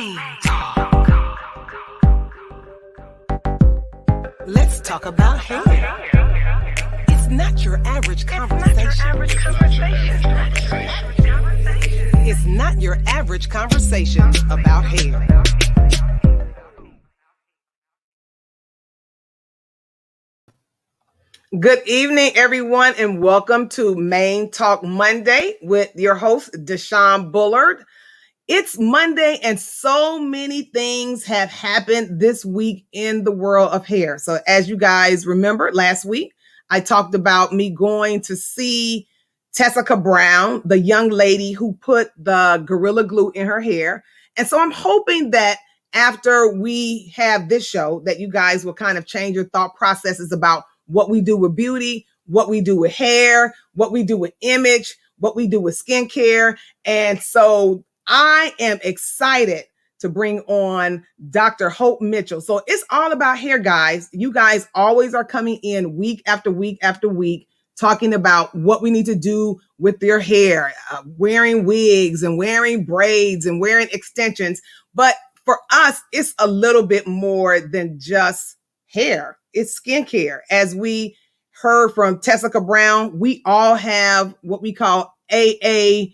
Main Talk. Let's talk about hair. It's not your average conversation. It's not your average conversation about hair. Good evening, everyone, and welcome to Main Talk Monday with your host, Deshaun Bullard. It's Monday, and so many things have happened this week in the world of hair. So as you guys remember, last week, I talked about me going to see Tessica Brown, the young lady who put the Gorilla Glue in her hair. And so I'm hoping that after we have this show, that you guys will kind of change your thought processes about what we do with beauty, what we do with hair, what we do with image, what we do with skincare. And so I am excited to bring on Dr. Hope Mitchell. So it's all about hair, guys. You guys always are coming in week after week after week, talking about what we need to do with their hair, wearing wigs and wearing braids and wearing extensions. But for us, it's a little bit more than just hair. It's skincare. As we heard from Tessica Brown, we all have what we call I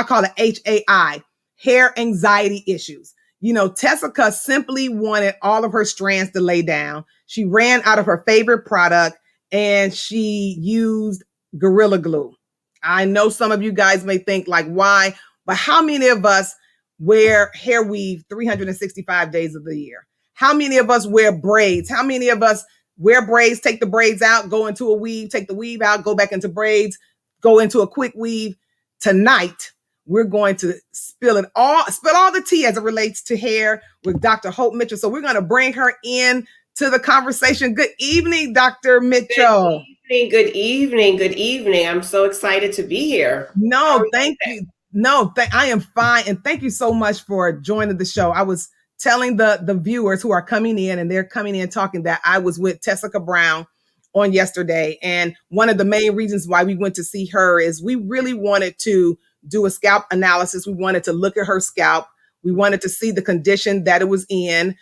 call it HAI, hair anxiety issues. You know, Tessica simply wanted all of her strands to lay down. She ran out of her favorite product and she used Gorilla Glue. I know some of you guys may think like, why? But how many of us wear hair weave 365 days of the year? How many of us wear braids? How many of us wear braids, take the braids out, go into a weave, take the weave out, go back into braids, go into a quick weave? Tonight, we're going to spill all the tea as it relates to hair with Dr. Hope Mitchell. So we're going to bring her in to the conversation. Good evening, Dr. Mitchell. Good evening. I'm so excited to be here. No, thank you. I am fine. And thank you so much for joining the show. I was telling the viewers who are coming in, and they're coming in talking, that I was with Tessica Brown on yesterday. And one of the main reasons why we went to see her is we really wanted to do a scalp analysis. We wanted to look at her scalp. We wanted to see the condition that it was in.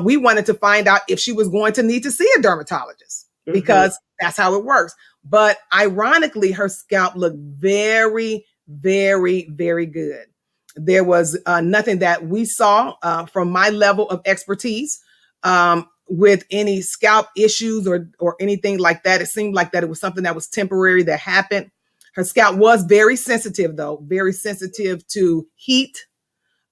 We wanted to find out if she was going to need to see a dermatologist, because that's how it works. But ironically, her scalp looked very, very, very good. There was nothing that we saw from my level of expertise with any scalp issues or anything like that. It seemed like that it was something that was temporary that happened. Her scalp was very sensitive, though, very sensitive to heat,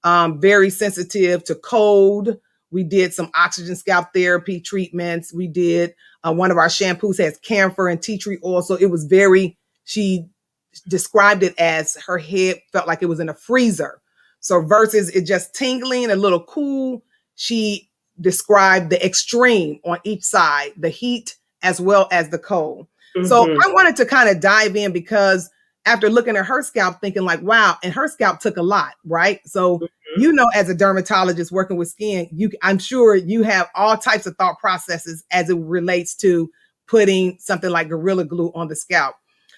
very sensitive to cold. We did some oxygen scalp therapy treatments. We did one of our shampoos has camphor and tea tree oil. So it was she described it as her head felt like it was in a freezer. So versus it just tingling, a little cool, she described the extreme on each side, the heat as well as the cold. So I wanted to kind of dive in, because after looking at her scalp, thinking like, wow, and her scalp took a lot, right? So, you know, as a dermatologist working with skin, I'm sure you have all types of thought processes as it relates to putting something like Gorilla Glue on the scalp.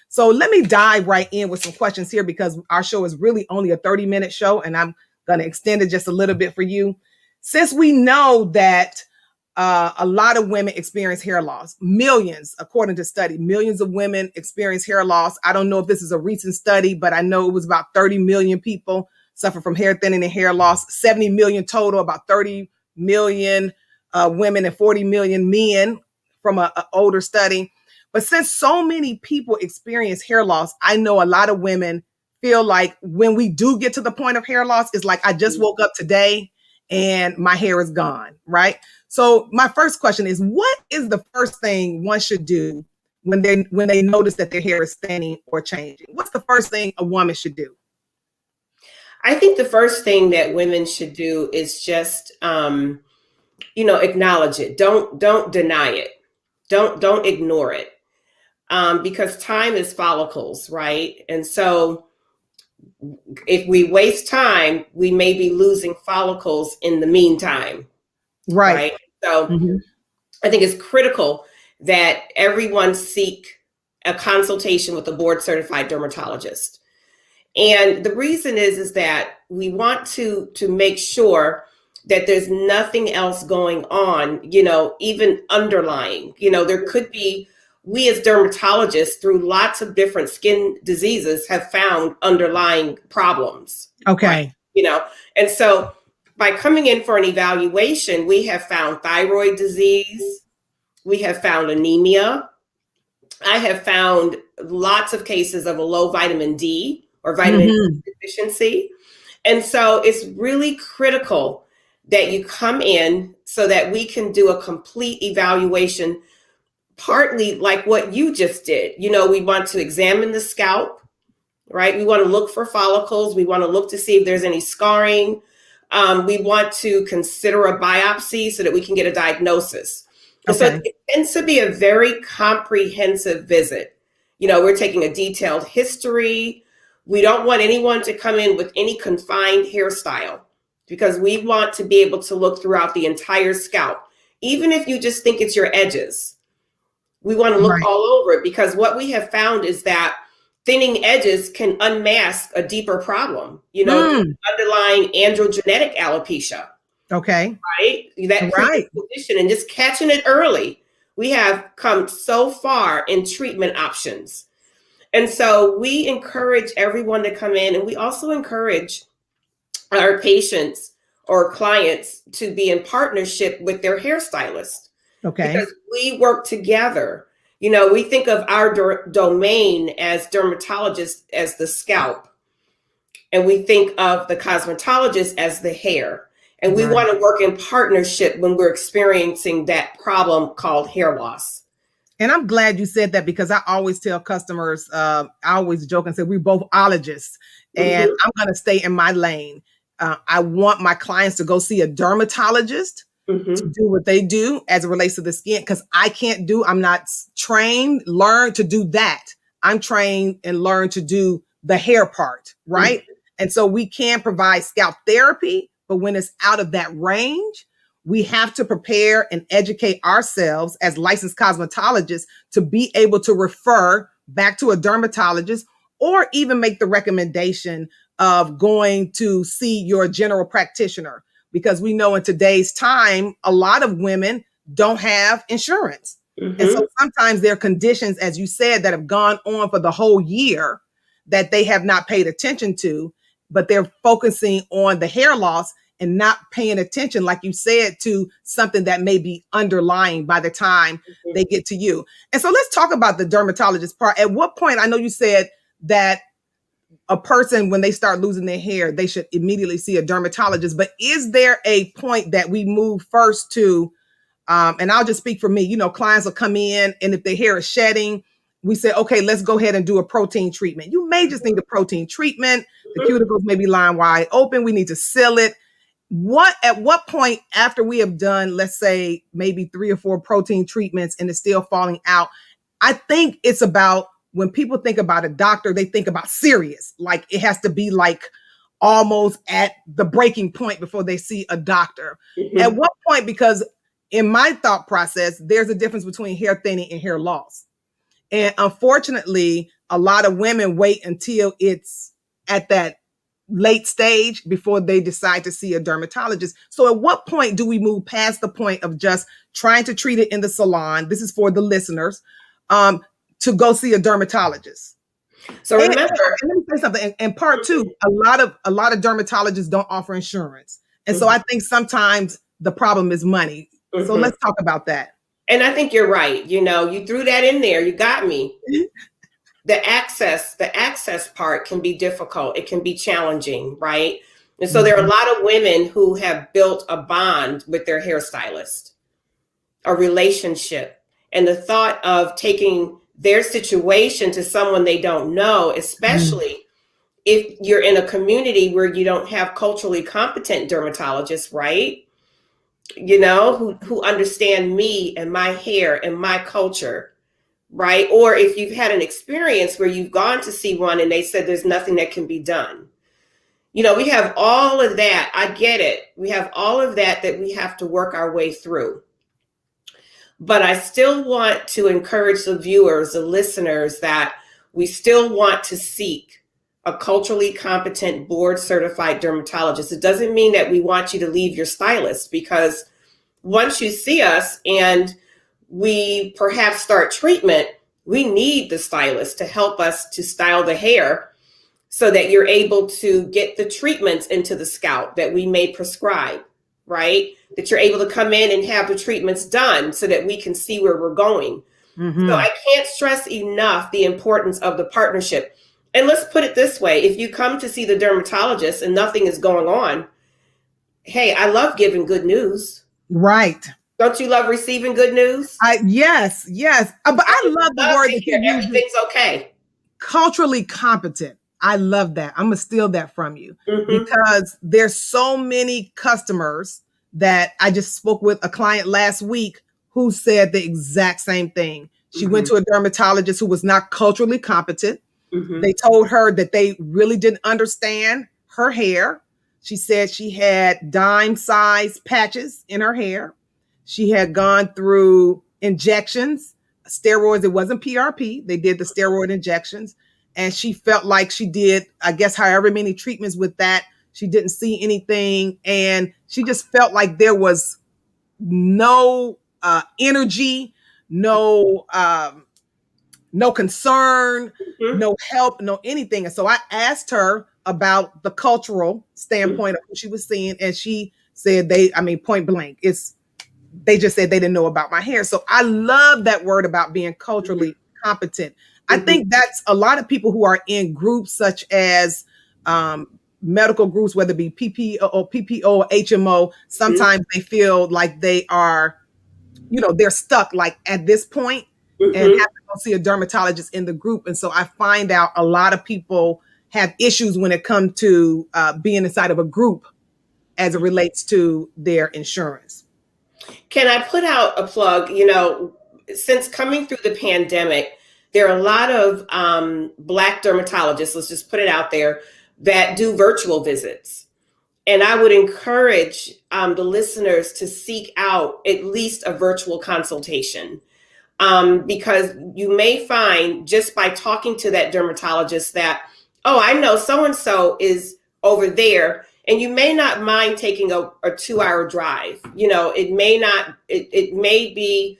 So let me dive right in with some questions here, because our show is really only a 30-minute show, and I'm going to extend it just a little bit for you. Since we know that a lot of women experience hair loss, millions, according to study, millions of women experience hair loss. I don't know if this is a recent study, but I know it was about 30 million people suffer from hair thinning and hair loss, 70 million total, about 30 million women and 40 million men from an older study. But since so many people experience hair loss, I know a lot of women feel like when we do get to the point of hair loss, it's like, I just woke up today and my hair is gone, right? So my first question is, what is the first thing one should do when they notice that their hair is thinning or changing? What's the first thing a woman should do? I think the first thing that women should do is just, acknowledge it. Don't deny it. Don't ignore it. Because time is follicles, right? And so if we waste time, we may be losing follicles in the meantime. Right. So I think it's critical that everyone seek a consultation with a board certified dermatologist. And the reason is that we want to make sure that there's nothing else going on, even underlying. There could be, we as dermatologists, through lots of different skin diseases, have found underlying problems. Okay. Right? And so by coming in for an evaluation, we have found thyroid disease, we have found anemia. I have found lots of cases of a low vitamin D or vitamin D deficiency. And so it's really critical that you come in so that we can do a complete evaluation, partly like what you just did. We want to examine the scalp, right? We want to look for follicles. We want to look to see if there's any scarring. We want to consider a biopsy so that we can get a diagnosis. Okay. So it tends to be a very comprehensive visit. We're taking a detailed history. We don't want anyone to come in with any confined hairstyle, because we want to be able to look throughout the entire scalp. Even if you just think it's your edges, we want to look all over it, because what we have found is that thinning edges can unmask a deeper problem, underlying androgenetic alopecia. Okay. Right? That condition, and just catching it early. We have come so far in treatment options. And so we encourage everyone to come in, and we also encourage our patients or clients to be in partnership with their hairstylist. Okay. Because we work together. We think of our domain as dermatologists as the scalp, and we think of the cosmetologist as the hair. And we want to work in partnership when we're experiencing that problem called hair loss. And I'm glad you said that, because I always tell customers, I always joke and say, we're both ologists, and I'm going to stay in my lane. I want my clients to go see a dermatologist to do what they do as it relates to the skin, because I'm not trained, learned to do that. I'm trained and learned to do the hair part, right? And so we can provide scalp therapy, but when it's out of that range, we have to prepare and educate ourselves as licensed cosmetologists to be able to refer back to a dermatologist, or even make the recommendation of going to see your general practitioner, because we know in today's time, a lot of women don't have insurance. And so sometimes there are conditions, as you said, that have gone on for the whole year that they have not paid attention to, but they're focusing on the hair loss and not paying attention, like you said, to something that may be underlying by the time they get to you. And so let's talk about the dermatologist part. At what point, I know you said that a person, when they start losing their hair, they should immediately see a dermatologist, but is there a point that we move first to, and I'll just speak for me, clients will come in, and if their hair is shedding, we say, okay, let's go ahead and do a protein treatment. You may just need a protein treatment. The cuticles may be lying wide open. We need to seal it. At what point, after we have done, let's say maybe 3 or 4 protein treatments and it's still falling out, I think it's about, when people think about a doctor, they think about serious, like it has to be like almost at the breaking point before they see a doctor. At what point? Because in my thought process, there's a difference between hair thinning and hair loss. And unfortunately, a lot of women wait until it's at that late stage before they decide to see a dermatologist. So at what point do we move past the point of just trying to treat it in the salon? This is for the listeners, to go see a dermatologist. So remember, and let me say something. And part two, a lot of dermatologists don't offer insurance. And so I think sometimes the problem is money. So let's talk about that. And I think you're right. You threw that in there. You got me. The access part can be difficult. It can be challenging, right? And so there are a lot of women who have built a bond with their hairstylist, a relationship, and the thought of taking their situation to someone they don't know, especially if you're in a community where you don't have culturally competent dermatologists, right? Who understand me and my hair and my culture. Right? Or if you've had an experience where you've gone to see one and they said there's nothing that can be done. We have all of that. I get it. We have all of that we have to work our way through. But I still want to encourage the viewers, the listeners, that we still want to seek a culturally competent board certified dermatologist. It doesn't mean that we want you to leave your stylist, because once you see us and we perhaps start treatment, we need the stylist to help us to style the hair so that you're able to get the treatments into the scalp that we may prescribe, right? That you're able to come in and have the treatments done so that we can see where we're going. Mm-hmm. So I can't stress enough the importance of the partnership. And let's put it this way. If you come to see the dermatologist and nothing is going on, hey, I love giving good news. Right. Don't you love receiving good news? Yes. But I love the word that you use. Everything's okay. Culturally competent. I love that. I'm going to steal that from you, because there's so many customers that I just spoke with a client last week who said the exact same thing. She went to a dermatologist who was not culturally competent. They told her that they really didn't understand her hair. She said she had dime-sized patches in her hair. She had gone through injections, steroids. It wasn't PRP. They did the steroid injections. And she felt like she did, I guess, however many treatments with that. She didn't see anything. And she just felt like there was no energy, no concern, no help, no anything. And so I asked her about the cultural standpoint of who she was seeing. And she said point blank, they just said they didn't know about my hair. So I love that word about being culturally competent. I think that's a lot of people who are in groups such as medical groups, whether it be PPO or HMO, sometimes they feel like they are, they're stuck like at this point and have to go see a dermatologist in the group. And so I find out a lot of people have issues when it comes to being inside of a group as it relates to their insurance. Can I put out a plug? Since coming through the pandemic, there are a lot of Black dermatologists, let's just put it out there, that do virtual visits. And I would encourage the listeners to seek out at least a virtual consultation, because you may find just by talking to that dermatologist that, oh, I know so-and-so is over there, and you may not mind taking a 2-hour drive. It may be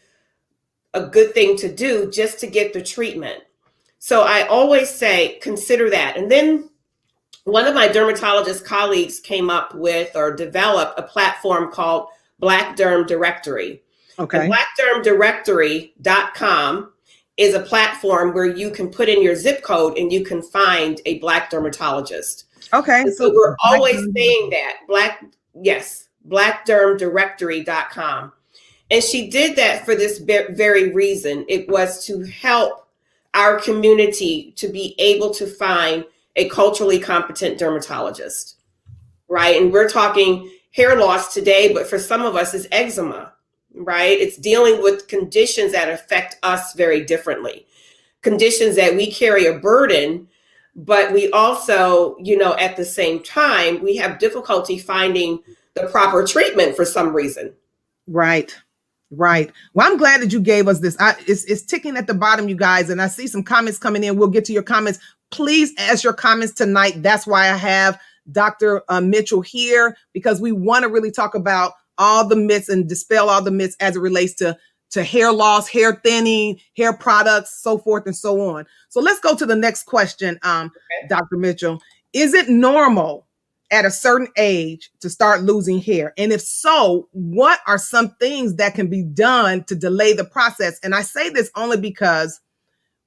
a good thing to do just to get the treatment. So I always say, consider that. And then one of my dermatologist colleagues came up with or developed a platform called Black Derm Directory. Okay. BlackDermDirectory.com is a platform where you can put in your zip code and you can find a Black dermatologist. Okay. And so we're always saying that BlackDermDirectory.com. And she did that for this very reason. It was to help our community to be able to find a culturally competent dermatologist, right? And we're talking hair loss today, but for some of us it's eczema, right? It's dealing with conditions that affect us very differently, conditions that we carry a burden, but we also, at the same time, we have difficulty finding the proper treatment for some reason. Right. Well, I'm glad that you gave us this. It's ticking at the bottom, you guys, and I see some comments coming in. We'll get to your comments. Please ask your comments tonight. That's why I have Dr. Mitchell here, because we want to really talk about all the myths and dispel all the myths as it relates to hair loss, hair thinning, hair products, so forth and so on. So let's go to the next question, Dr. Mitchell. Is it normal at a certain age to start losing hair? And if so, what are some things that can be done to delay the process? And I say this only because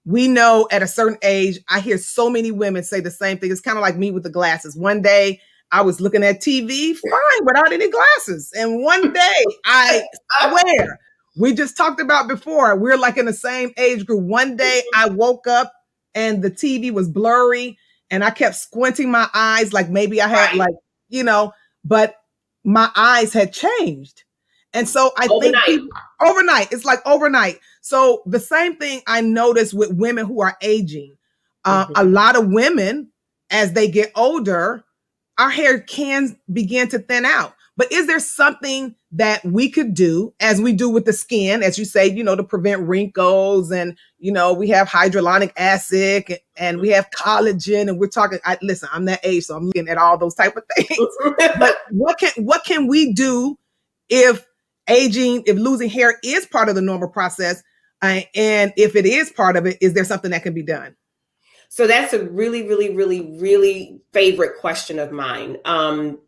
we know at a certain age, I hear so many women say the same thing. It's kind of like me with the glasses. One day I was looking at TV fine without any glasses. And one day, I swear, we just talked about before, we're like in the same age group. One day I woke up and the TV was blurry and I kept squinting my eyes like maybe I had but my eyes had changed. And so I think overnight, it's like overnight. So the same thing I noticed with women who are aging. A lot of women, as they get older, our hair can begin to thin out. But is there something that we could do, as we do with the skin, as you say, to prevent wrinkles, and, we have hyaluronic acid, and we have collagen, and we're talking, listen, I'm that age, so I'm looking at all those type of things. But what can we do if losing hair is part of the normal process? And if it is part of it, is there something that can be done? So that's a really, really, really, really favorite question of mine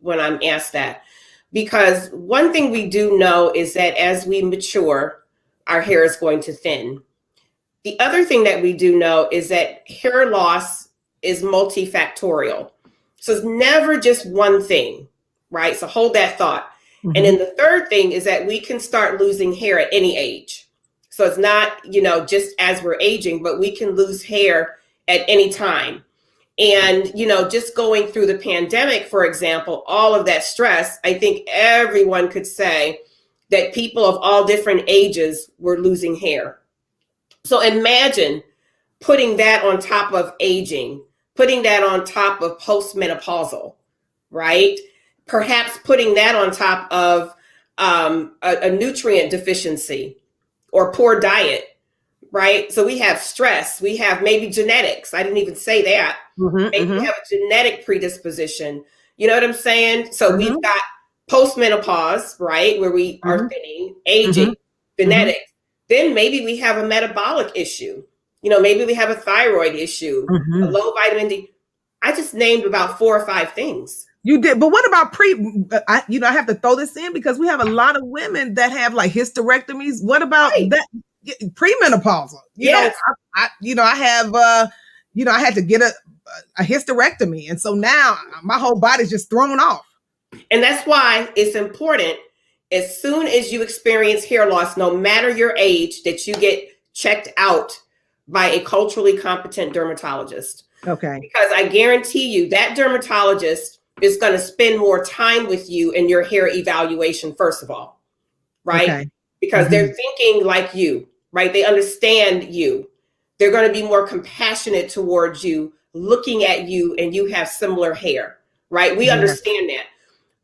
when I'm asked that. Because one thing we do know is that as we mature, our hair is going to thin. The other thing that we do know is that hair loss is multifactorial. So it's never just one thing, right? So hold that thought. Mm-hmm. And then the third thing is that we can start losing hair at any age. So it's not, just as we're aging, but we can lose hair at any time. And, just going through the pandemic, for example, all of that stress, I think everyone could say that people of all different ages were losing hair. So imagine putting that on top of aging, putting that on top of postmenopausal, right? Perhaps putting that on top of a nutrient deficiency or poor diet. Right. So we have stress. We have maybe genetics. I didn't even say that. Maybe we have a genetic predisposition. You know what I'm saying? So we've got postmenopause, right, where we are thinning, aging, genetics. Then maybe we have a metabolic issue. Maybe we have a thyroid issue, a low vitamin D. I just named about 4 or 5 things. You did, but what about I have to throw this in because we have a lot of women that have like hysterectomies. What about that? Premenopausal, yes. I have, I had to get a hysterectomy. And so now my whole body's just thrown off. And that's why it's important, as soon as you experience hair loss, no matter your age, that you get checked out by a culturally competent dermatologist. Okay. Because I guarantee you that dermatologist is going to spend more time with you in your hair evaluation, first of all, right? Okay. Because they're thinking like you, right? They understand you. They're going to be more compassionate towards you, looking at you, and you have similar hair, right? We understand that.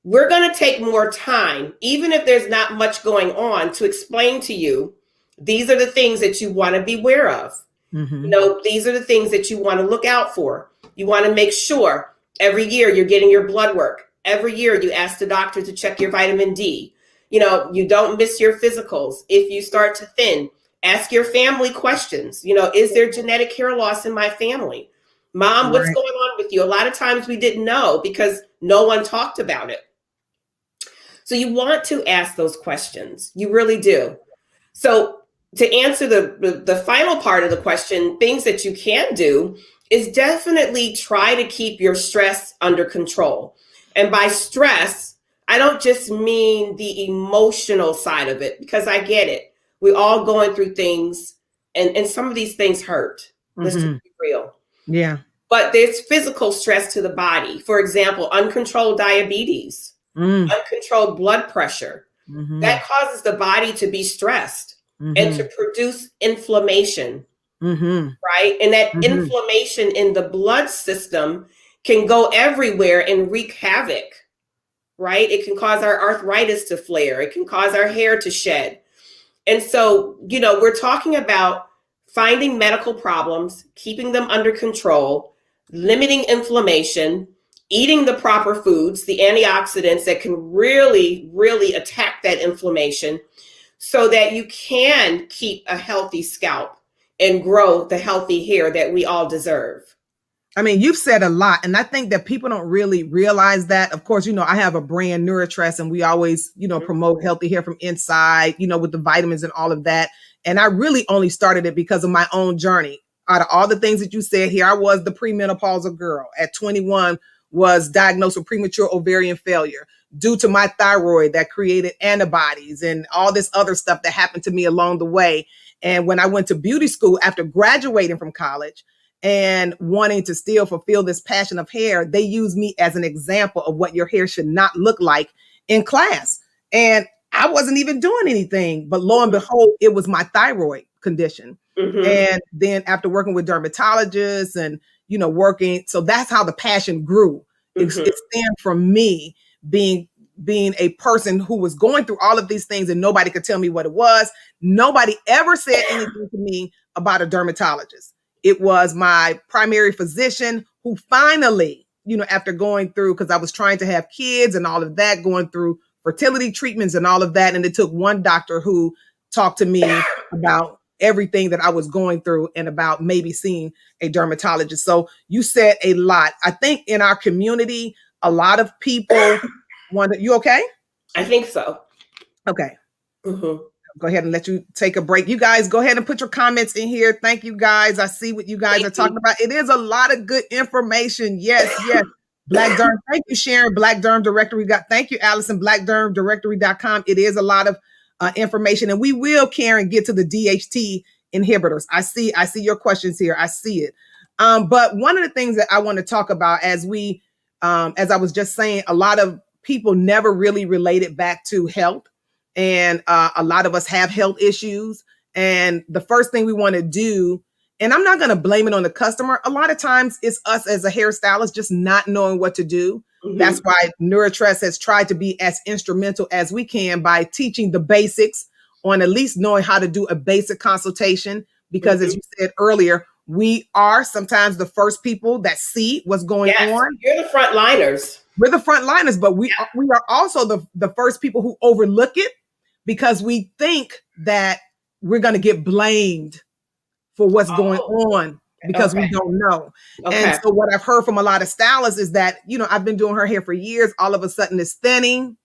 We're going to take more time, even if there's not much going on, to explain to you, these are the things that you want to be aware of. These are the things that you want to look out for. You want to make sure every year you're getting your blood work. Every year you ask the doctor to check your vitamin D. You don't miss your physicals. If you start to thin, ask your family questions. Is there genetic hair loss in my family? Mom, what's going on with you? A lot of times we didn't know because no one talked about it. So you want to ask those questions. You really do. So to answer the final part of the question, things that you can do is definitely try to keep your stress under control. And by stress, I don't just mean the emotional side of it, because I get it. We're all going through things, and some of these things hurt. Let's just be real. Yeah. But there's physical stress to the body. For example, uncontrolled diabetes, uncontrolled blood pressure. That causes the body to be stressed and to produce inflammation, right? And that inflammation in the blood system can go everywhere and wreak havoc. Right? It can cause our arthritis to flare. It can cause our hair to shed. And so, we're talking about finding medical problems, keeping them under control, limiting inflammation, eating the proper foods, the antioxidants that can really, really attack that inflammation so that you can keep a healthy scalp and grow the healthy hair that we all deserve. I mean, you've said a lot, and I think that people don't really realize that. Of course, I have a brand, Neurotress, and we always, promote healthy hair from inside, with the vitamins and all of that. And I really only started it because of my own journey. Out of all the things that you said, here I was, the premenopausal girl at 21, was diagnosed with premature ovarian failure due to my thyroid that created antibodies and all this other stuff that happened to me along the way. And when I went to beauty school after graduating from college, and wanting to still fulfill this passion of hair, they use me as an example of what your hair should not look like in class. And I wasn't even doing anything, but lo and behold, it was my thyroid condition. And then after working with dermatologists and, working, so that's how the passion grew. It stemmed from me being being a person who was going through all of these things and nobody could tell me what it was. Nobody ever said anything to me about a dermatologist. It was my primary physician who finally, after going through, because I was trying to have kids and all of that, going through fertility treatments and all of that. And it took one doctor who talked to me about everything that I was going through and about maybe seeing a dermatologist. So you said a lot. I think in our community, a lot of people wonder, you okay? I think so. Okay. Go ahead and let you take a break. You guys go ahead and put your comments in here. Thank you guys. I see what you guys are talking about. It is a lot of good information. Yes. Black Derm. Thank you, Sharon. Black Derm Directory. Thank you, Allison. BlackDermDirectory.com. It is a lot of information, and we will, Karen, get to the DHT inhibitors. I see your questions here. I see it. But one of the things that I want to talk about, as I was just saying, a lot of people never really related back to health, and a lot of us have health issues. And the first thing we want to do, and I'm not going to blame it on the customer. A lot of times it's us as a hairstylist just not knowing what to do. That's why Neurotrust has tried to be as instrumental as we can by teaching the basics on at least knowing how to do a basic consultation. Because as you said earlier, we are sometimes the first people that see what's going on. You're the frontliners. We're the frontliners, but we are also the first people who overlook it because we think that we're going to get blamed for what's going on because we don't know. And so what I've heard from a lot of stylists is that, I've been doing her hair for years. All of a sudden it's thinning.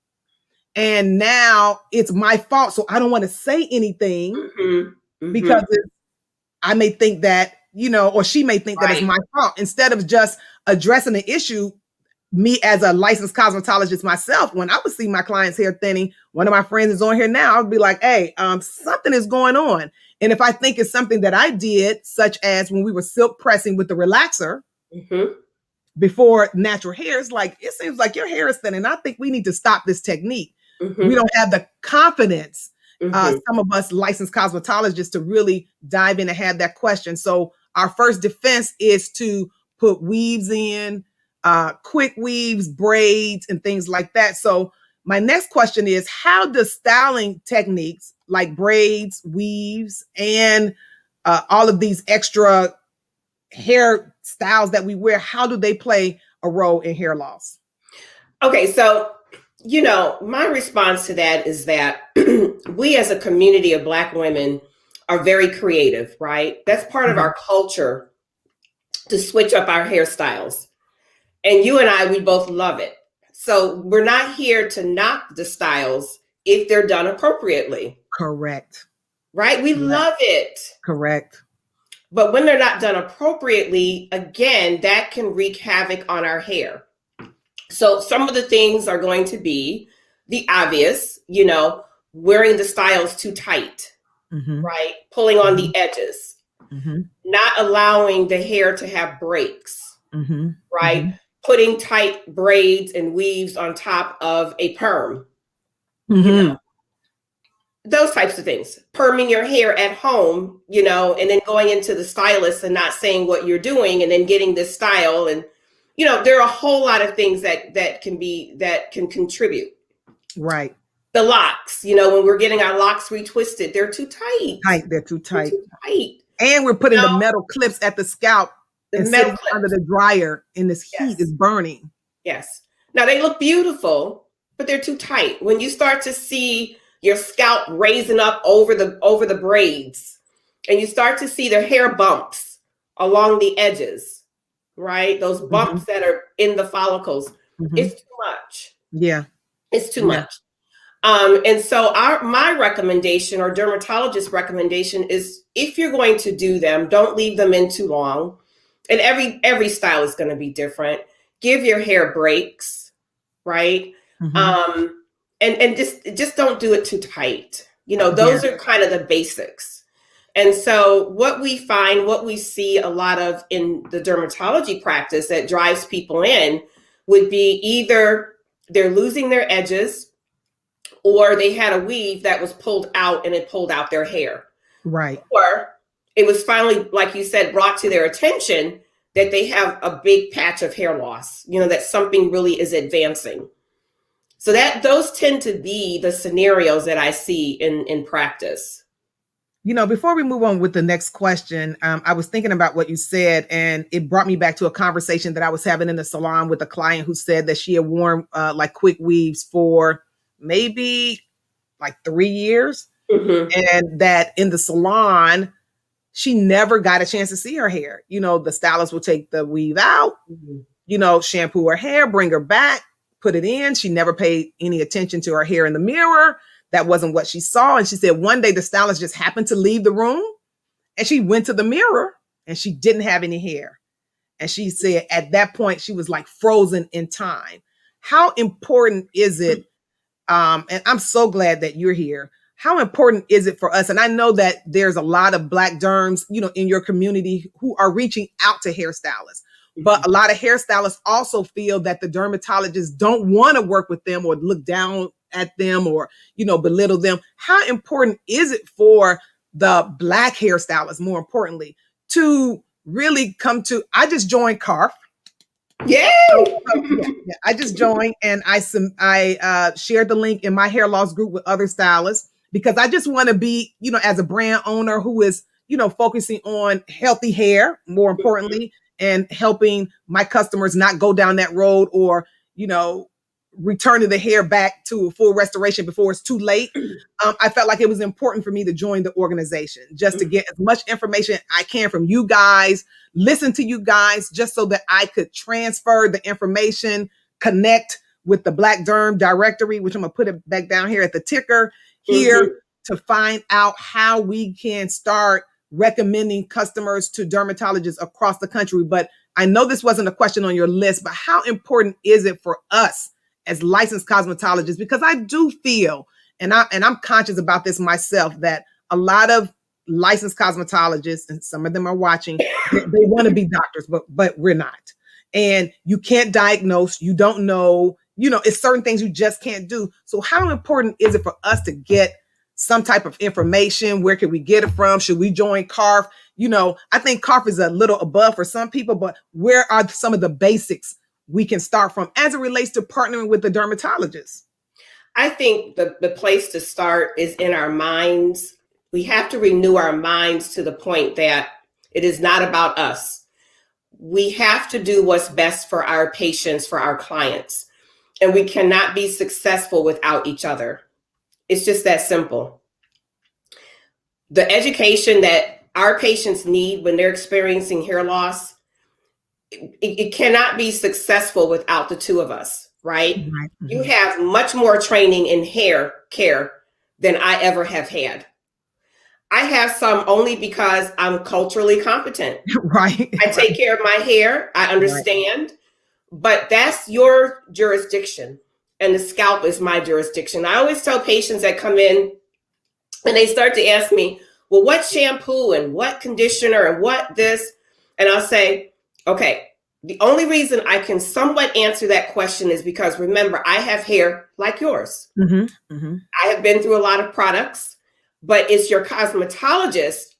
And now it's my fault. So I don't want to say anything because I may think that, or she may think that it's my fault. Instead of just addressing the issue, me as a licensed cosmetologist myself, when I would see my clients' hair thinning, one of my friends is on here now, I would be like, hey, something is going on. And if I think it's something that I did, such as when we were silk pressing with the relaxer before natural hair, it's like, it seems like your hair is thinning. I think we need to stop this technique. We don't have the confidence, some of us licensed cosmetologists, to really dive in and have that question. So our first defense is to put weaves in, quick weaves, braids, and things like that. So my next question is, how does styling techniques like braids, weaves, and all of these extra hair styles that we wear, how do they play a role in hair loss? Okay, so, my response to that is that we as a community of Black women are very creative, right? That's part of our culture to switch up our hairstyles. And you and I, we both love it. So we're not here to knock the styles if they're done appropriately. Correct. Right? We love it. Correct. But when they're not done appropriately, again, that can wreak havoc on our hair. So some of the things are going to be the obvious, wearing the styles too tight, right? Pulling on the edges, not allowing the hair to have breaks, right? Putting tight braids and weaves on top of a perm, those types of things. Perming your hair at home, and then going into the stylist and not saying what you're doing and then getting this style. And, there are a whole lot of things that can contribute. Right. The locks, when we're getting our locks retwisted, they're too tight. They're too tight. And we're putting the metal clips at the scalp and sitting under the dryer, and this heat is burning. Yes. Now they look beautiful, but they're too tight. When you start to see your scalp raising up over the braids, and you start to see the hair bumps along the edges, right? Those bumps that are in the follicles, it's too much. Yeah. It's too much. And so my recommendation, or dermatologist recommendation, is if you're going to do them, don't leave them in too long. And every style is going to be different. Give your hair breaks, right? And just don't do it too tight. Those are kind of the basics. And so what we see a lot of in the dermatology practice that drives people in would be either they're losing their edges, or they had a weave that was pulled out and it pulled out their hair. Right. Or it was finally, like you said, brought to their attention that they have a big patch of hair loss, that something really is advancing. So those tend to be the scenarios that I see in practice. Before we move on with the next question, I was thinking about what you said, and it brought me back to a conversation that I was having in the salon with a client who said that she had worn like quick weaves for maybe like 3 years, and that in the salon, she never got a chance to see her hair. The stylist would take the weave out, shampoo her hair, bring her back, put it in. She never paid any attention to her hair in the mirror. That wasn't what she saw. And she said one day the stylist just happened to leave the room and she went to the mirror and she didn't have any hair. And she said at that point, she was like frozen in time. How important is it? And I'm so glad that you're here. How important is it for us? And I know that there's a lot of Black derms, in your community who are reaching out to hairstylists. But a lot of hairstylists also feel that the dermatologists don't want to work with them or look down at them or, belittle them. How important is it for the Black hairstylists, more importantly, to really come to, I just joined CARF. Yay! Yeah. I just joined and I shared the link in my hair loss group with other stylists because I just want to be, as a brand owner who is, focusing on healthy hair, more importantly, and helping my customers not go down that road or, returning the hair back to a full restoration before it's too late. I felt like it was important for me to join the organization just to get as much information I can from you guys, listen to you guys, just so that I could transfer the information, connect with the Black Derm directory, which I'm going to put it back down here at the ticker here to find out how we can start recommending customers to dermatologists across the country. But I know this wasn't a question on your list, but how important is it for us as licensed cosmetologists? Because I do feel, and I'm conscious about this myself, that a lot of licensed cosmetologists, and some of them are watching, they want to be doctors, but we're not. And you can't diagnose, you don't know, it's certain things you just can't do. So how important is it for us to get some type of information? Where can we get it from? Should we join CARF? I think CARF is a little above for some people, but where are some of the basics we can start from as it relates to partnering with the dermatologist? I think the place to start is in our minds. We have to renew our minds to the point that it is not about us. We have to do what's best for our patients, for our clients, and we cannot be successful without each other. It's just that simple. The education that our patients need when they're experiencing hair loss, it cannot be successful without the two of us, right? Mm-hmm. You have much more training in hair care than I ever have had. I have some only because I'm culturally competent. Right. I take care of my hair. I understand. Right. But that's your jurisdiction. And the scalp is my jurisdiction. I always tell patients that come in and they start to ask me, well, what shampoo and what conditioner and what this? And I'll say, okay, the only reason I can somewhat answer that question is because, remember, I have hair like yours. I have been through a lot of products, but it's your cosmetologist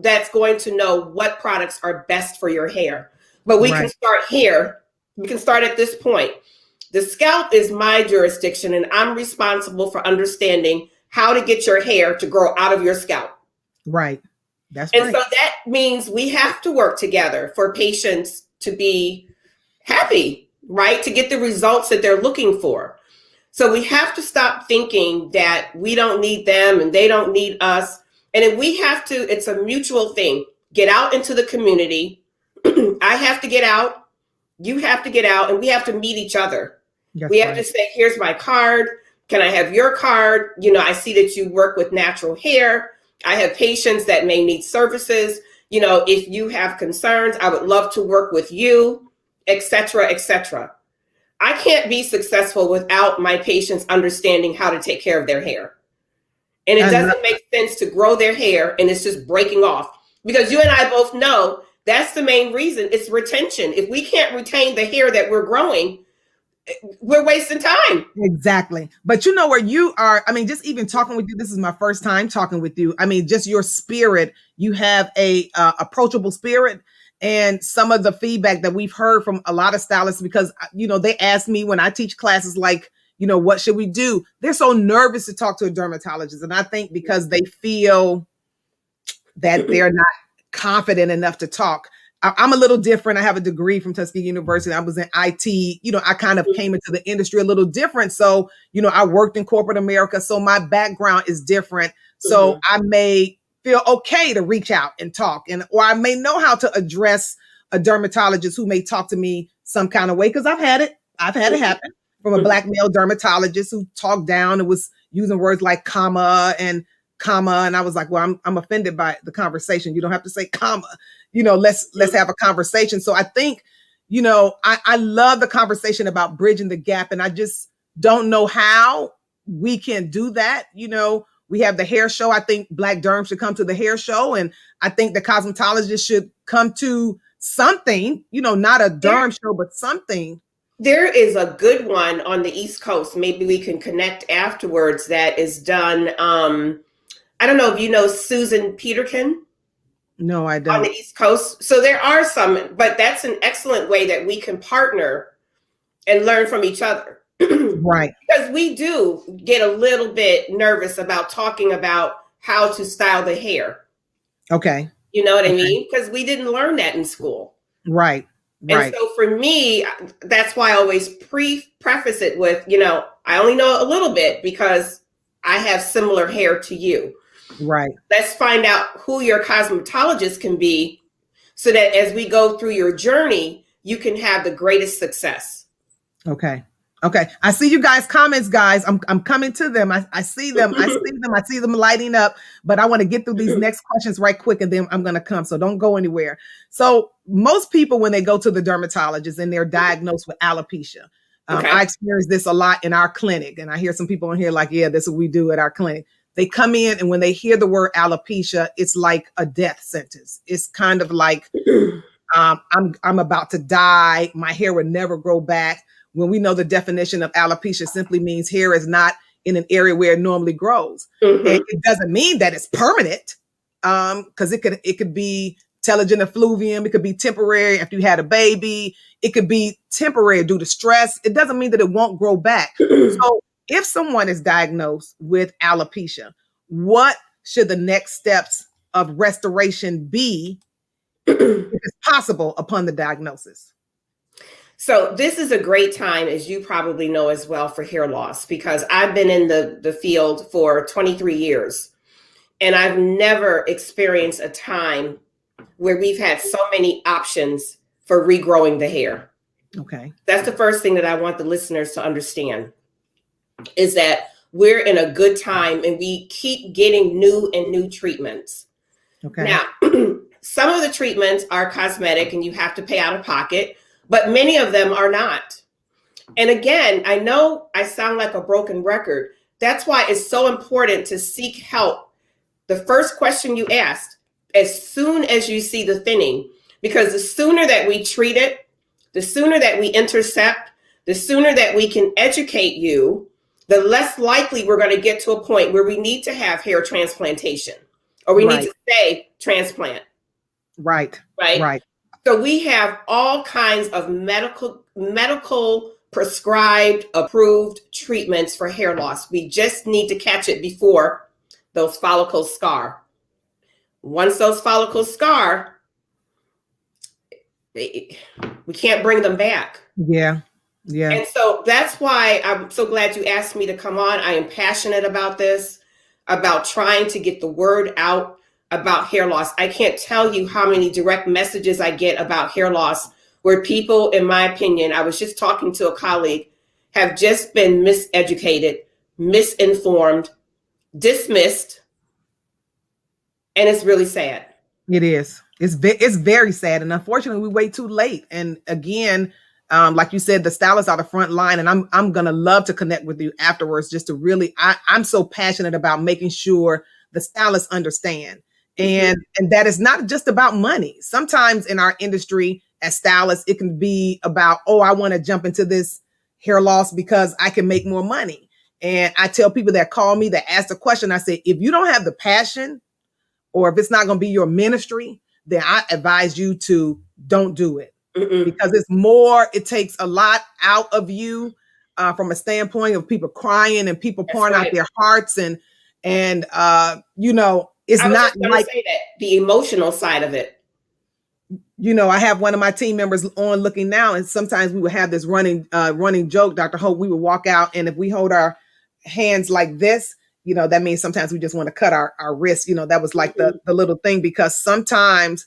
that's going to know what products are best for your hair. But we can start here. We can start at this point. The scalp is my jurisdiction, and I'm responsible for understanding how to get your hair to grow out of your scalp. Right. That's right. And so that means we have to work together for patients to be happy, right? To get the results that they're looking for. So we have to stop thinking that we don't need them and they don't need us. And if we have to, it's a mutual thing. Get out into the community. I have to get out. You have to get out, and we have to meet each other. We have to say, here's my card. Can I have your card? I see that you work with natural hair. I have patients that may need services. If you have concerns, I would love to work with you, et cetera, et cetera. I can't be successful without my patients understanding how to take care of their hair. And it doesn't make sense to grow their hair and it's just breaking off, because you and I both know that's the main reason. It's retention. If we can't retain the hair that we're growing, we're wasting time. Exactly. But where you are, just even talking with you, this is my first time talking with you. Just your spirit, you have a approachable spirit. And some of the feedback that we've heard from a lot of stylists, because, they ask me when I teach classes like, what should we do? They're so nervous to talk to a dermatologist. And I think because they feel that they're not confident enough to talk. I'm a little different. I have a degree from Tuskegee University. I was in IT. I kind of came into the industry a little different. So, I worked in corporate America. So my background is different. So I may feel okay to reach out and talk, or I may know how to address a dermatologist who may talk to me some kind of way, because I've had it happen from a Black male dermatologist who talked down and was using words like comma. And I was like, well, I'm offended by the conversation. You don't have to say comma. Let's have a conversation. So I think, I love the conversation about bridging the gap, and I just don't know how we can do that. We have the hair show. I think Black Derm should come to the hair show, and I think the cosmetologist should come to something, not a derm show, but something. There is a good one on the East Coast. Maybe we can connect afterwards. That is done. I don't know if you know Susan Peterkin. No, I don't. On the East Coast. So there are some, but that's an excellent way that we can partner and learn from each other. Right. Because we do get a little bit nervous about talking about how to style the hair. Okay. You know what I mean? Because we didn't learn that in school. Right. And so for me, that's why I always preface it with, I only know a little bit because I have similar hair to you. Right. Let's find out who your cosmetologist can be, so that as we go through your journey, you can have the greatest success. Okay. I see you guys' comments, guys. I'm coming to them. I see them. I see them lighting up, but I want to get through these next questions right quick, and then I'm going to come. So don't go anywhere. So most people, when they go to the dermatologist and they're diagnosed with alopecia, I experience this a lot in our clinic, and I hear some people in here like, yeah, this is what we do at our clinic. They come in, and when they hear the word alopecia, it's like a death sentence. It's kind of like, I'm about to die. My hair would never grow back. When we know the definition of alopecia simply means hair is not in an area where it normally grows. And it doesn't mean that it's permanent, because it could be telogen effluvium. It could be temporary after you had a baby. It could be temporary due to stress. It doesn't mean that it won't grow back. So if someone is diagnosed with alopecia, what should the next steps of restoration be, if it's possible, upon the diagnosis? So this is a great time, as you probably know as well, for hair loss, because I've been in the field for 23 years, and I've never experienced a time where we've had so many options for regrowing the hair. Okay. That's the first thing that I want the listeners to understand, is that we're in a good time and we keep getting new treatments. Okay. Now, some of the treatments are cosmetic and you have to pay out of pocket, but many of them are not. And again, I know I sound like a broken record. That's why it's so important to seek help. The first question you asked, as soon as you see the thinning, because the sooner that we treat it, the sooner that we intercept, the sooner that we can educate you, the less likely we're going to get to a point where we need to have hair transplantation, or we need to say transplant. Right. So we have all kinds of medical prescribed, approved treatments for hair loss. We just need to catch it before those follicles scar. Once those follicles scar, we can't bring them back. Yeah. And so that's why I'm so glad you asked me to come on. I am passionate about this, about trying to get the word out about hair loss. I can't tell you how many direct messages I get about hair loss, where people, in my opinion, I was just talking to a colleague, have just been miseducated, misinformed, dismissed, and it's really sad. It is. It's very sad, and unfortunately, we wait too late. And again, like you said, the stylists are the front line, and I'm gonna love to connect with you afterwards, just to really. I'm so passionate about making sure the stylists understand, and that it's not just about money. Sometimes in our industry, as stylists, it can be about, oh, I want to jump into this hair loss because I can make more money. And I tell people that call me, that ask the question, I say, if you don't have the passion, or if it's not going to be your ministry, then I advise you to don't do it. Because it's more, it takes a lot out of you. from a standpoint of people crying and people That's pouring out right. their hearts and you know, it's I was not just going to like, say that the emotional side of it. you know, I have one of my team members on looking now, and sometimes we would have this running joke, Dr. Hope. We would walk out, and if we hold our hands like this, you know, that means sometimes we just want to cut our wrists. You know, that was like the little thing, because sometimes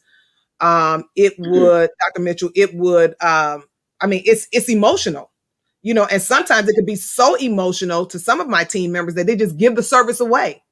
it would, Dr. Mitchell, it would, I mean, it's emotional, you know, and sometimes it could be so emotional to some of my team members that they just give the service away.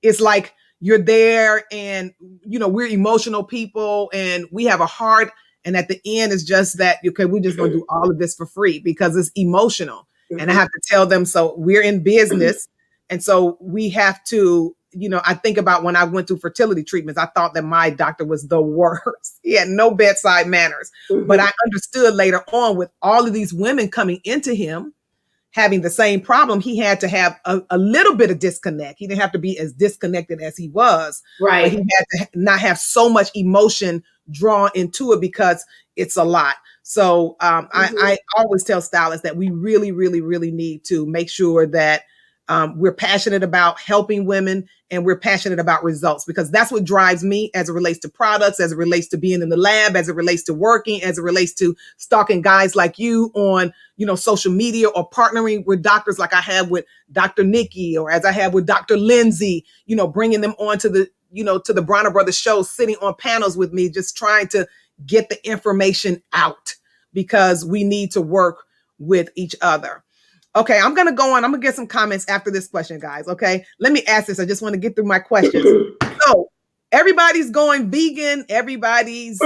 It's like you're there and, you know, we're emotional people and we have a heart. And at the end, it's just that, okay, we're just going to do all of this for free because it's emotional. And I have to tell them, so we're in business. And so we have to, you know, I think about when I went through fertility treatments, I thought that my doctor was the worst. He had no bedside manners. But I understood later on, with all of these women coming into him, having the same problem, he had to have a little bit of disconnect. He didn't have to be as disconnected as he was, Right. but he had to not have so much emotion drawn into it because it's a lot. So I always tell stylists that we really, really, really need to make sure that we're passionate about helping women and we're passionate about results, because that's what drives me as it relates to products, as it relates to being in the lab, as it relates to working, as it relates to stalking guys like you on, you know, social media, or partnering with doctors like I have with Dr. Nikki, or as I have with Dr. Lindsay, you know, bringing them on to the, you know, to the Bronner Brothers show, sitting on panels with me, just trying to get the information out, because we need to work with each other. Okay, I'm going to go on. I'm going to get some comments after this question, guys. Okay, let me ask this. I just want to get through my questions. So everybody's going vegan. Everybody's,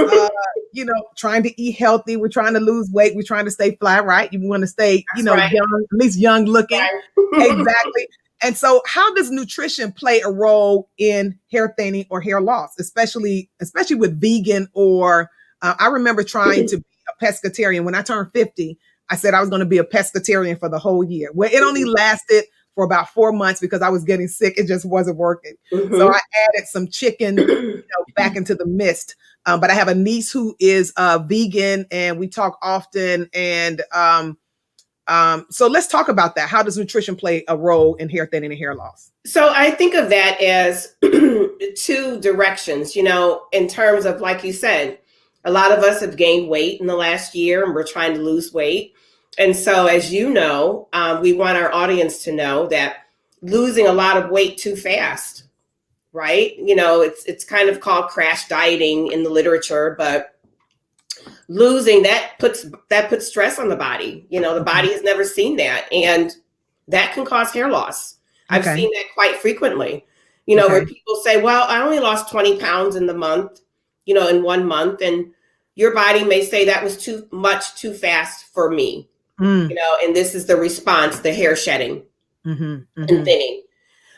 you know, trying to eat healthy. We're trying to lose weight. We're trying to stay fly, right? You want to stay, you know, right. young, at least young looking. Right. Exactly. And so how does nutrition play a role in hair thinning or hair loss, especially with vegan or I remember trying to be a pescatarian when I turned 50. I said I was going to be a pescatarian for the whole year. Well, it only lasted for about 4 months because I was getting sick. It just wasn't working. So I added some chicken, you know, back into the mist. But I have a niece who is vegan, and we talk often. And so let's talk about that. How does nutrition play a role in hair thinning and hair loss? So I think of that as two directions, you know, in terms of, like you said, a lot of us have gained weight in the last year and we're trying to lose weight. And so, as you know, we want our audience to know that losing a lot of weight too fast, right? You know, it's kind of called crash dieting in the literature, but losing that puts stress on the body. You know, the body has never seen that, and that can cause hair loss. I've seen that quite frequently. You know, where people say, "Well, I only lost 20 pounds in the month, you know, in 1 month," and your body may say that was too much, too fast for me. You know, and this is the response: the hair shedding and thinning.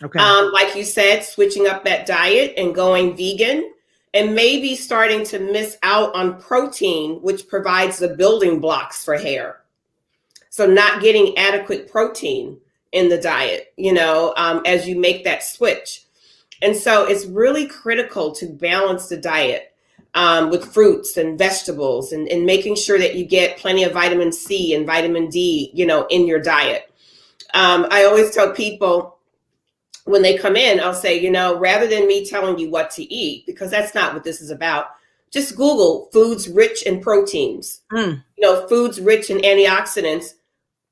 Like you said, switching up that diet and going vegan, and maybe starting to miss out on protein, which provides the building blocks for hair. So not getting adequate protein in the diet, you know, as you make that switch. And so it's really critical to balance the diet with fruits and vegetables, and making sure that you get plenty of vitamin C and vitamin D, you know, in your diet. I always tell people when they come in, I'll say, you know, rather than me telling you what to eat, because that's not what this is about, just Google foods rich in proteins, you know, foods rich in antioxidants,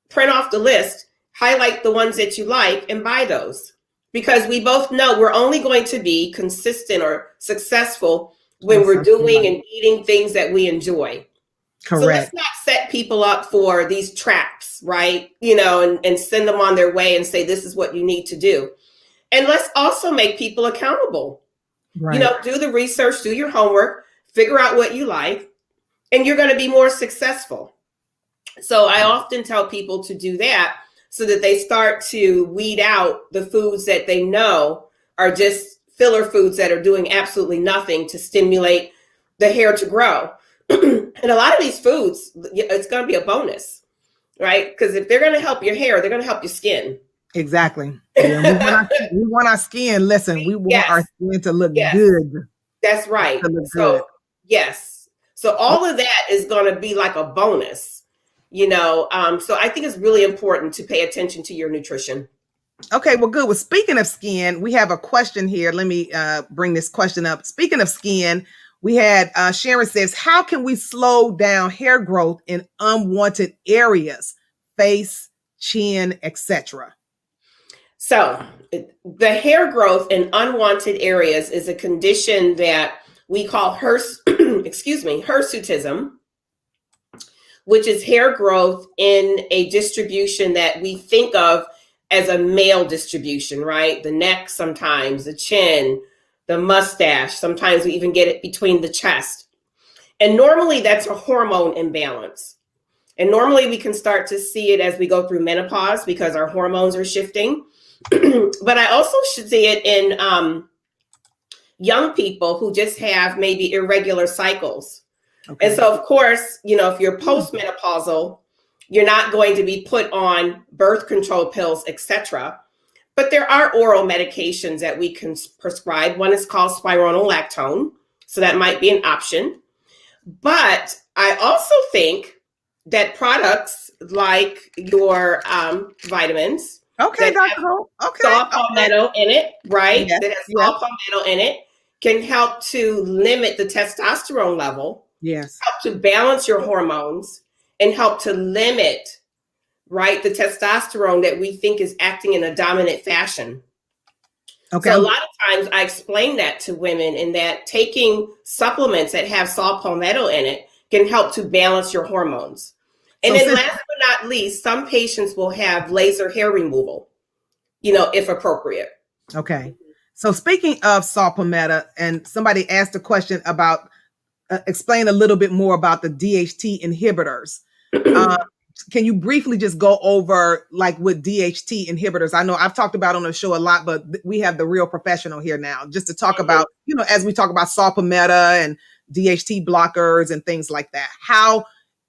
print off the list, highlight the ones that you like, and buy those. Because we both know we're only going to be consistent or successful when we're doing and eating things that we enjoy. Correct. So let's not set people up for these traps, right? You know, and send them on their way and say, this is what you need to do. And let's also make people accountable. Right. You know, do the research, do your homework, figure out what you like, and you're going to be more successful. So I often tell people to do that so that they start to weed out the foods that they know are just filler foods that are doing absolutely nothing to stimulate the hair to grow. And a lot of these foods, it's going to be a bonus, right? Because if they're going to help your hair, they're going to help your skin. Exactly. Yeah, we want our skin. Listen, we want our skin to look good. That's right. So, yes. So all of that is going to be like a bonus. So I think it's really important to pay attention to your nutrition. Okay, well, good. Well, speaking of skin, we have a question here. Let me bring this question up. Speaking of skin, we had Sharon says, how can we slow down hair growth in unwanted areas, face, chin, etc.? So the hair growth in unwanted areas is a condition that we call hirsutism, which is hair growth in a distribution that we think of as a male distribution, right? The neck sometimes, the chin, the mustache. Sometimes we even get it between the chest. And normally that's a hormone imbalance. And normally we can start to see it as we go through menopause because our hormones are shifting. But I also should see it in young people who just have maybe irregular cycles. Okay. And so, of course, if you're postmenopausal, you're not going to be put on birth control pills, etc. But there are oral medications that we can prescribe. One is called spironolactone, so that might be an option. But I also think that products like your vitamins, okay, Dr. saw palmetto in it, right? Yes, that has saw palmetto in it, can help to limit the testosterone level. Yes. Help to balance your hormones and help to limit, right, the testosterone that we think is acting in a dominant fashion. Okay. So a lot of times I explain that to women, in that taking supplements that have saw palmetto in it can help to balance your hormones. And then last but not least, some patients will have laser hair removal, if appropriate. Okay. So speaking of saw palmetto, and somebody asked a question about, explain a little bit more about the DHT inhibitors. Can you briefly just go over, like, with DHT inhibitors? I know I've talked about on the show a lot, but we have the real professional here now just to talk about, as we talk about saw palmetto and DHT blockers and things like that. How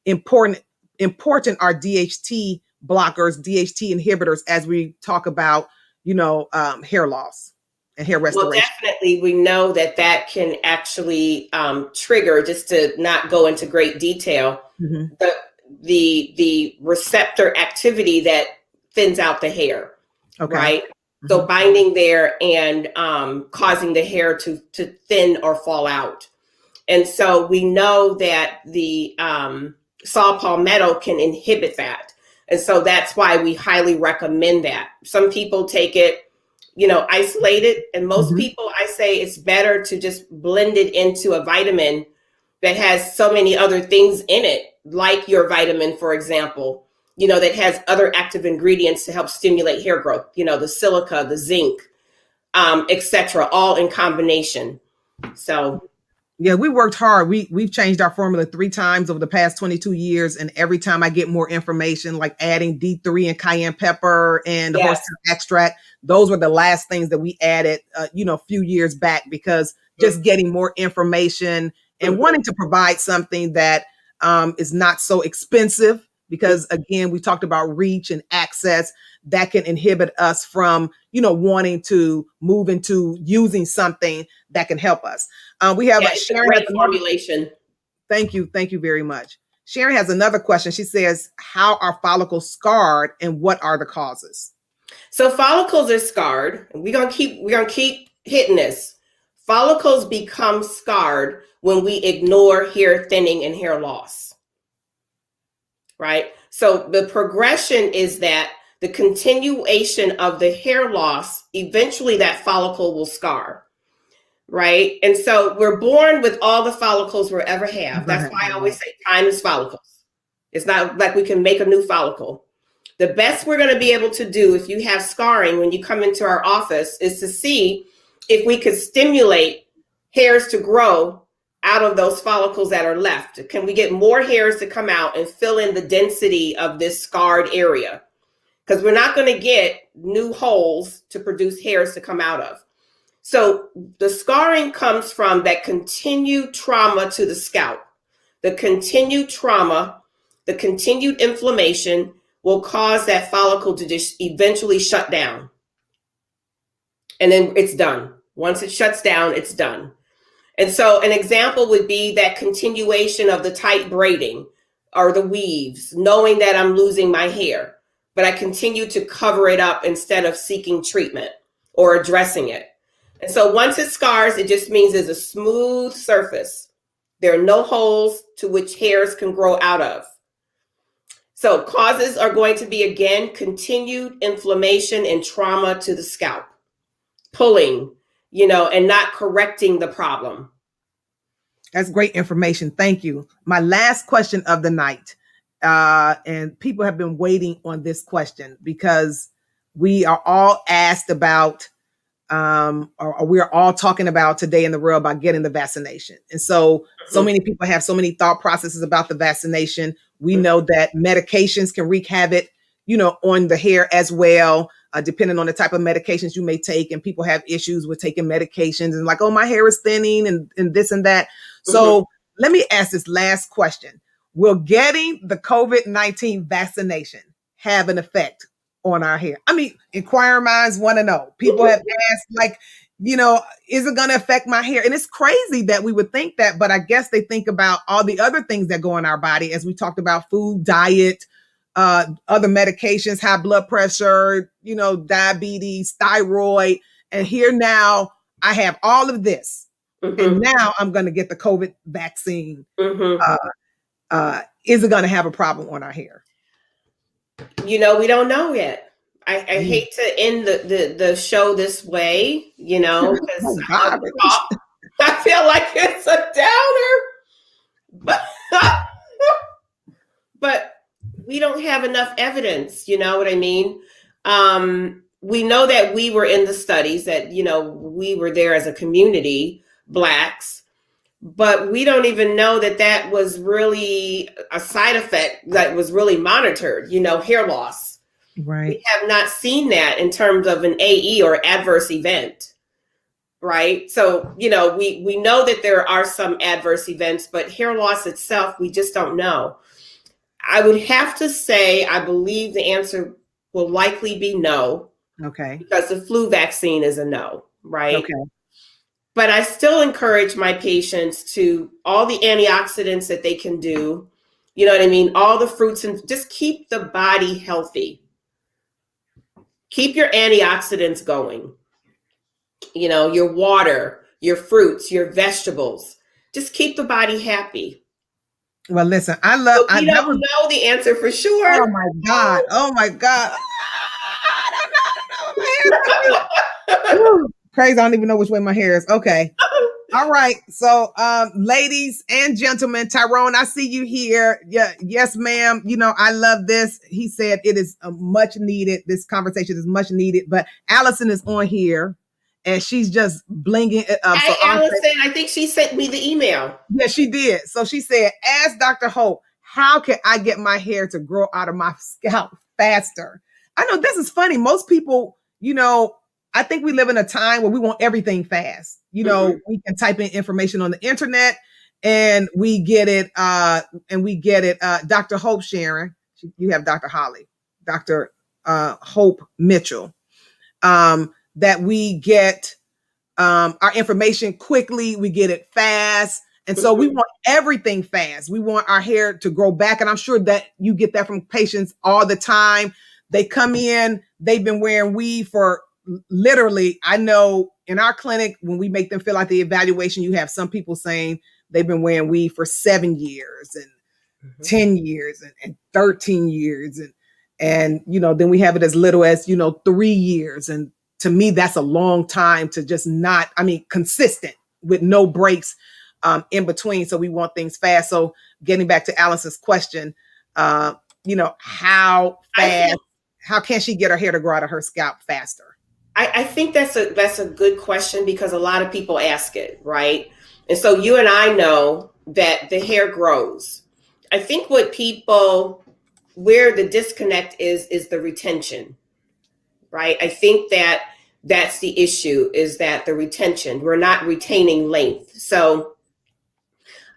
important are DHT blockers, DHT inhibitors, as we talk about, hair loss and hair restoration? Well, definitely, we know that can actually trigger, just to not go into great detail, the receptor activity that thins out the hair, right? So binding there and causing the hair to thin or fall out. And so we know that the saw palmetto can inhibit that. And so that's why we highly recommend that. Some people take it, isolated. And most people, I say it's better to just blend it into a vitamin that has so many other things in it, like your vitamin, for example, that has other active ingredients to help stimulate hair growth, the silica, the zinc, etc., all in combination. So yeah, we worked hard. We've changed our formula 3 times over the past 22 years. And every time I get more information, like adding D3 and cayenne pepper and the horseradish extract, those were the last things that we added, a few years back, because just getting more information and wanting to provide something that is not so expensive, because again, we talked about reach and access that can inhibit us from, wanting to move into using something that can help us. We have Sharon has formulation. Thank you very much. Sharon has another question. She says, how are follicles scarred and what are the causes? So follicles are scarred. We're gonna keep hitting this. Follicles become scarred when we ignore hair thinning and hair loss, right? So the progression is that the continuation of the hair loss, eventually that follicle will scar, right? And so we're born with all the follicles we'll ever have. That's why I always say time is follicles. It's not like we can make a new follicle. The best we're going to be able to do if you have scarring when you come into our office is to see if we could stimulate hairs to grow out of those follicles that are left. Can we get more hairs to come out and fill in the density of this scarred area? Because we're not going to get new holes to produce hairs to come out of. So the scarring comes from that continued trauma to the scalp. The continued trauma, the continued inflammation will cause that follicle to just eventually shut down. And then it's done. Once it shuts down, it's done. And so an example would be that continuation of the tight braiding. or the weaves, knowing that I'm losing my hair, but I continue to cover it up instead of seeking treatment or addressing it. And so once it scars, it just means there's a smooth surface. There are no holes to which hairs can grow out of. So causes are going to be, again, continued inflammation and trauma to the scalp, pulling, and not correcting the problem. That's great information. Thank you. My last question of the night, and people have been waiting on this question because we are all asked about, or we are all talking about today in the world about getting the vaccination. And so many people have so many thought processes about the vaccination. We know that medications can wreak havoc, on the hair as well, depending on the type of medications you may take. And people have issues with taking medications and like, oh, my hair is thinning and this and that. So let me ask this last question. Will getting the COVID-19 vaccination have an effect on our hair? I mean, inquiring minds want to know. People have asked, like, is it going to affect my hair? And it's crazy that we would think that, but I guess they think about all the other things that go in our body, as we talked about: food, diet, other medications, high blood pressure, diabetes, thyroid. And here now I have all of this. And now I'm going to get the COVID vaccine. Is it going to have a problem on our hair? We don't know yet. I hate to end the show this way, because I feel like it's a downer. But we don't have enough evidence, you know what I mean? We know that we were in the studies, that, we were there as a community, Blacks, but we don't even know that was really a side effect that was really monitored, hair loss. Right. We have not seen that in terms of an AE or adverse event, right? So, we know that there are some adverse events, but hair loss itself, we just don't know. I would have to say, I believe the answer will likely be no. Okay. Because the flu vaccine is a no, right? Okay. But I still encourage my patients to all the antioxidants that they can do, you know what I mean? All the fruits, and just keep the body healthy. Keep your antioxidants going. Your water, your fruits, your vegetables. Just keep the body happy. Well, listen, we don't know the answer for sure. Oh my God. Oh my God. I don't know. Crazy. I don't even know which way my hair is. Okay. All right. So, ladies and gentlemen, Tyrone, I see you here. Yeah. Yes, ma'am. I love this. He said it is much needed. This conversation is much needed, but Allison is on here and she's just blinging it up. Hey, so Allison, I think she sent me the email. Yeah, she did. So she said, ask Dr. Hope, how can I get my hair to grow out of my scalp faster? I know this is funny. Most people, I think we live in a time where we want everything fast. We can type in information on the internet and we get it. Dr. Hope Sharon, you have Dr. Holly, Dr. Hope Mitchell, that we get our information quickly. We get it fast. And so we want everything fast. We want our hair to grow back. And I'm sure that you get that from patients all the time. They come in, they've been wearing weave for literally, I know in our clinic, when we make them fill out the evaluation, you have some people saying they've been wearing weave for 7 years and 10 years and 13 years. And then we have it as little as, 3 years. And to me, that's a long time to just consistent with no breaks in between. So we want things fast. So getting back to Allison's question, how fast, how can she get her hair to grow out of her scalp faster? I think that's a good question because a lot of people ask it, right? And so you and I know that the hair grows. I think where the disconnect is the retention, right? I think that's the issue, is that the retention, we're not retaining length. So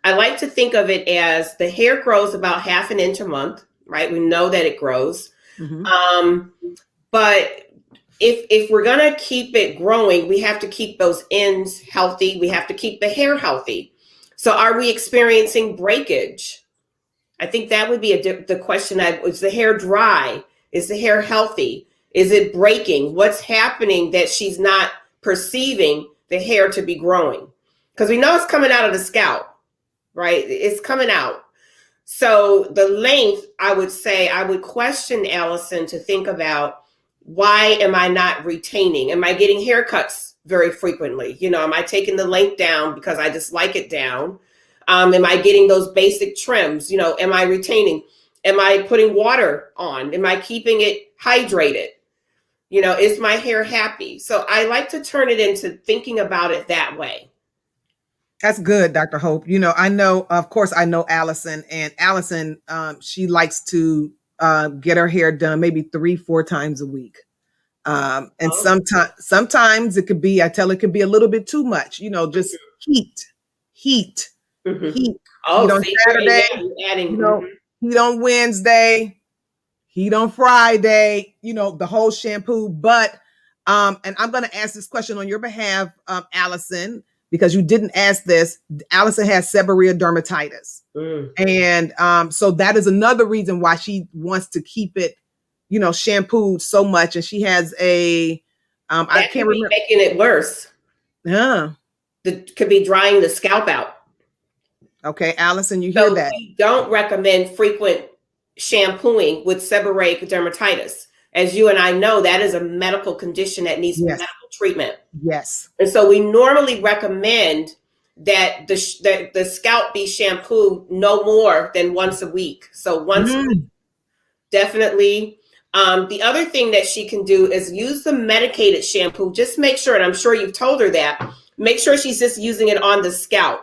I like to think of it as the hair grows about 1/2 inch a month, right? We know that it grows. But if we're going to keep it growing, we have to keep those ends healthy. We have to keep the hair healthy. So are we experiencing breakage? I think that would be the question. Is the hair dry? Is the hair healthy? Is it breaking? What's happening that she's not perceiving the hair to be growing? Because we know it's coming out of the scalp, right? It's coming out. So the length, I would say, I would question Allison to think about, why am I not retaining? Am I getting haircuts very frequently? You know, am I taking the length down because I just like it down? Am I getting those basic trims? You know, am I retaining? Am I putting water on? Am I keeping it hydrated? You know, is my hair happy? So I like to turn it into thinking about it that way. That's good, Dr. Hope. You know, I know, of course, I know Allison, and Allison, she likes to get her hair done maybe 3-4 times a week. And sometimes it could be, I tell it could be a little bit too much, you know, just heat, heat. Oh, heat on Saturday, adding, you know, heat on Wednesday, heat on Friday, you know, the whole shampoo. But, and I'm going to ask this question on your behalf, Allison, because you didn't ask this. Allison has seborrheic dermatitis. And so that is another reason why she wants to keep it, you know, shampooed so much. And she has a, I can't remember. Making it worse. Yeah. Could be drying the scalp out. Okay, Allison, you hear that? We don't recommend frequent shampooing with seborrheic dermatitis. As you and I know, that is a medical condition that needs medical treatment. Yes. And so we normally recommend that the scalp be shampooed no more than once a week. So once a week, definitely. The other thing that she can do is use the medicated shampoo. Just make sure, and I'm sure you've told her that, make sure she's just using it on the scalp.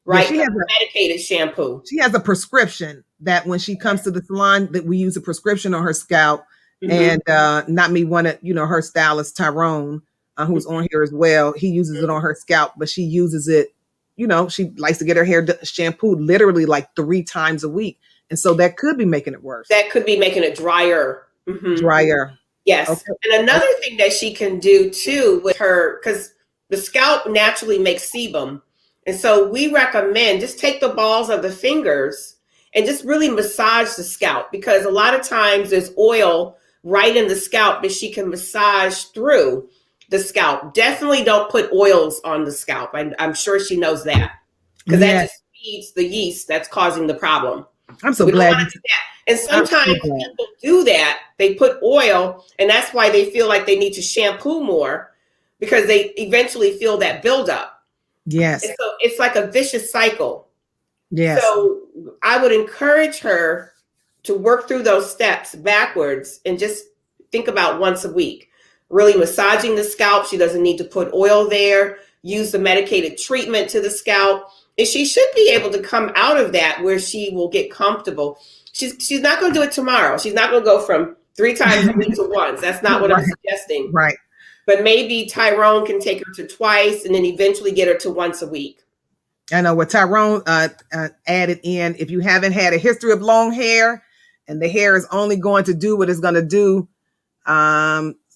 Right, yeah, she has a medicated shampoo. She has a prescription that when she comes to the salon, that we use a prescription on her scalp. And not me, one of, you know, her stylist Tyrone, who's on here as well. He uses it on her scalp, but she uses it, you know, she likes to get her hair shampooed literally like 3 times a week, and so that could be making it worse. That could be making it drier. Drier. Yes. Okay. And another thing that she can do too with her, because the scalp naturally makes sebum. And so we recommend just take the balls of the fingers and just really massage the scalp, because a lot of times there's oil right in the scalp that she can massage through the scalp. Definitely don't put oils on the scalp. I'm sure she knows that, because that just feeds the yeast that's causing the problem. I'm so glad. And sometimes people do that. They put oil, and that's why they feel like they need to shampoo more, because they eventually feel that buildup. Yes. And so it's like a vicious cycle. Yes. So I would encourage her to work through those steps backwards and just think about once a week, really massaging the scalp. She doesn't need to put oil there. Use the medicated treatment to the scalp. And she should be able to come out of that where she will get comfortable. She's not going to do it tomorrow. She's not going to go from 3 times a week to once. That's not what I'm suggesting. Right. But maybe Tyrone can take her to twice and then eventually get her to once a week. I know what Tyrone added in. If you haven't had a history of long hair and the hair is only going to do what it's going to do,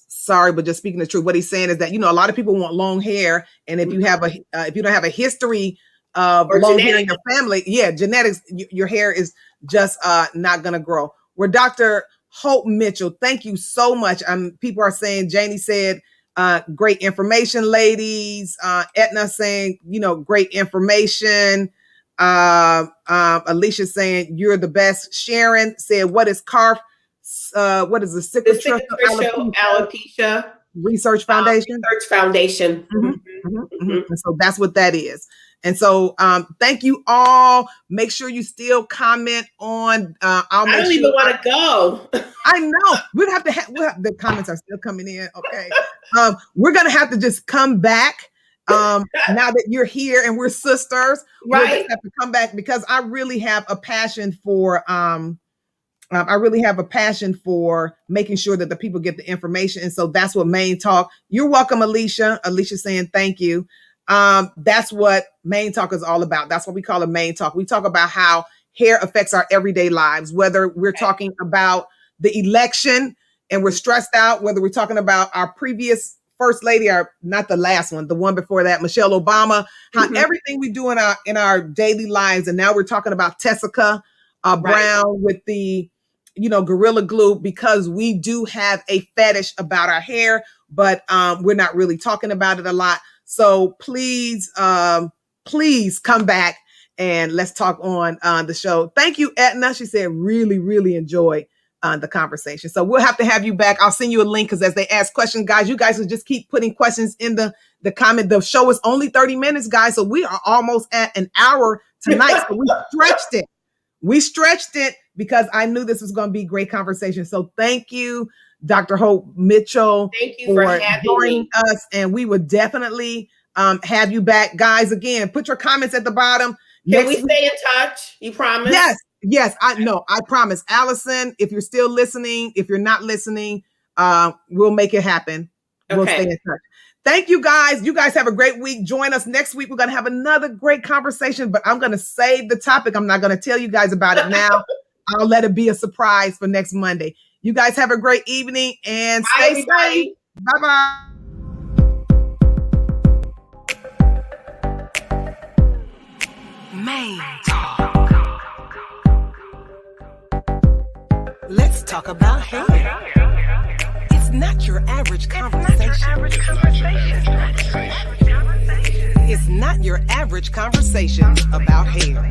sorry, but just speaking the truth, what he's saying is that, you know, a lot of people want long hair, and if you have if you don't have a history of long hair in your family, genetics, your hair is just not going to grow. We're Dr. Hope Mitchell. Thank you so much. People are saying, Janie said, great information, ladies. Etna saying, you know, great information. Alicia saying, you're the best. Sharon said, what is CARF? What is the cicatricial alopecia research foundation? Research Foundation. And so that's what that is. And so thank you all. Make sure you still comment on. I don't even want to go. I know we'll have the comments are still coming in. Okay. We're going to have to just come back now that you're here and we're sisters. Right. We'll just have to come back, because I really have a passion for making sure that the people get the information. And so that's what Main Talk. You're welcome, Alicia. Alicia saying thank you. That's what Main Talk is all about. That's what we call a Main Talk. We talk about how hair affects our everyday lives, whether we're talking about the election and we're stressed out, whether we're talking about our previous first lady, or not the last one, the one before that, Michelle Obama, how everything we do in our daily lives. And now we're talking about Tessica brown with the, Gorilla Glue, because we do have a fetish about our hair, but we're not really talking about it a lot. So please come back and let's talk on the show. Thank you, Etna. She said really, really enjoyed the conversation. So we'll have to have you back. I'll send you a link, because as they ask questions, guys, you guys will just keep putting questions in the comment. The show is only 30 minutes, guys. So we are almost at an hour tonight. So we stretched it because I knew this was going to be a great conversation. So thank you, Dr. Hope Mitchell. Thank you for joining us. And we would definitely have you back. Guys, again, put your comments at the bottom. Can we stay in touch? You promise? Yes, I promise. Allison, if you're still listening, if you're not listening, we'll make it happen. We'll stay in touch. Thank you, guys. You guys have a great week. Join us next week. We're going to have another great conversation, but I'm going to save the topic. I'm not going to tell you guys about it now. I'll let it be a surprise for next Monday. You guys have a great evening and stay safe. Bye-bye. Main Talk. Let's talk about hair. It's not your average conversation. It's not your average conversation about hair.